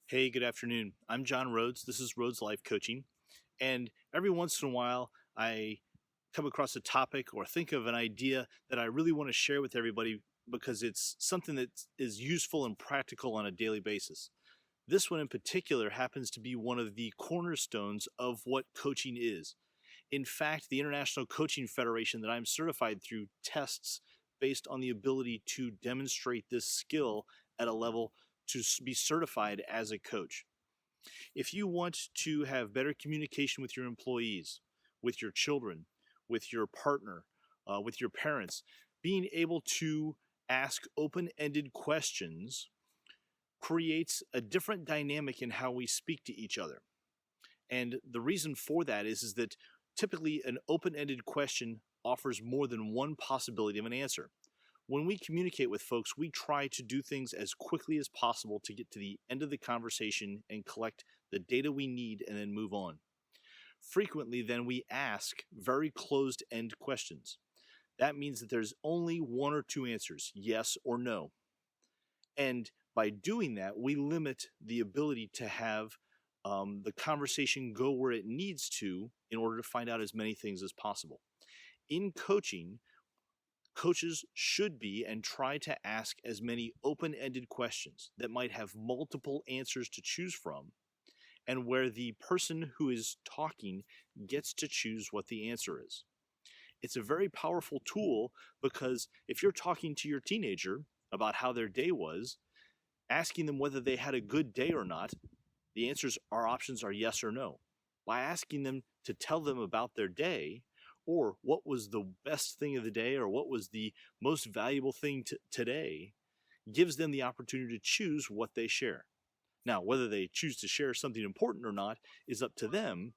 Hey, good afternoon. I'm John Rhoads. This is Rhoads Life Coaching. And every once in a while, I come across a topic or think of an idea that I really want to share with everybody because it's something that is useful and practical on a daily basis. This one in particular happens to be one of the cornerstones of what coaching is. In fact, the International Coaching Federation that I'm certified through tests based on the ability to demonstrate this skill at a level to be certified as a coach. If you want to have better communication with your employees, with your children, with your partner, with your parents, being able to ask open ended questions creates a different dynamic in how we speak to each other. And the reason for that is that typically an open ended question offers more than one possibility of an answer. When we communicate with folks, we try to do things as quickly as possible to get to the end of the conversation and collect the data we need and then move on. Frequently, then we ask very closed end questions. That means that there's only one or two answers, yes or no. And by doing that, we limit the ability to have the conversation go where it needs to in order to find out as many things as possible. In coaching, coaches should be and try to ask as many open-ended questions that might have multiple answers to choose from, and where the person who is talking gets to choose what the answer is. It's a very powerful tool because if you're talking to your teenager about how their day was, asking them whether they had a good day or not, the answers, our options are yes or no. By asking them to tell them about their day, or what was the best thing of the day, or what was the most valuable thing today, gives them the opportunity to choose what they share. Now, whether they choose to share something important or not is up to them,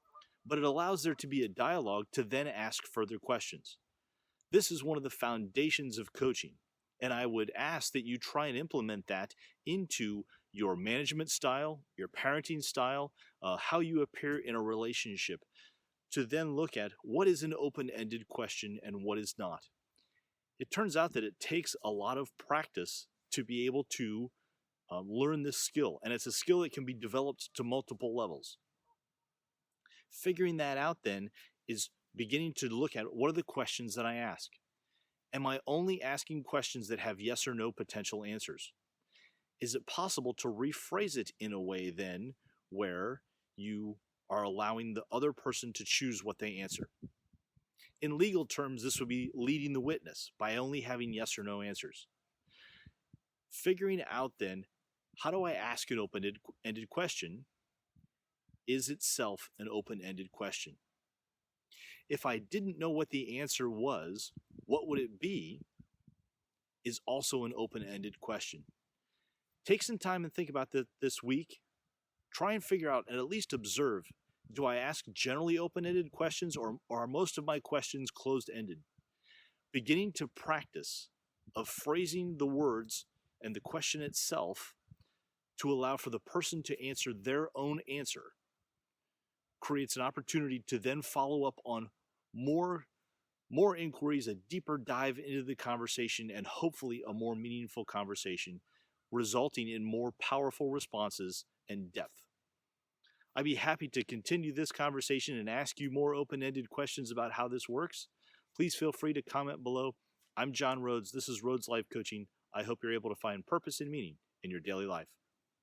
but it allows there to be a dialogue to then ask further questions. This is one of the foundations of coaching, and I would ask that you try and implement that into your management style, your parenting style, how you appear in a relationship, to then look at what is an open-ended question and what is not. It turns out that it takes a lot of practice to be able to learn this skill, and it's a skill that can be developed to multiple levels. Figuring that out then is beginning to look at what are the questions that I ask. Am I only asking questions that have yes or no potential answers? Is it possible to rephrase it in a way then where you are allowing the other person to choose what they answer? In legal terms, this would be leading the witness by only having yes or no answers. Figuring out then, how do I ask an open-ended question is itself an open-ended question. If I didn't know what the answer was, what would it be is also an open-ended question. Take some time and think about this week. Try and figure out and at least observe, do I ask generally open-ended questions, or are most of my questions closed-ended? Beginning to practice of phrasing the words and the question itself to allow for the person to answer their own answer creates an opportunity to then follow up on more inquiries, a deeper dive into the conversation, and hopefully a more meaningful conversation, resulting in more powerful responses and depth. I'd be happy to continue this conversation and ask you more open-ended questions about how this works. Please feel free to comment below. I'm John Rhoads. This is Rhoads Life Coaching. I hope you're able to find purpose and meaning in your daily life.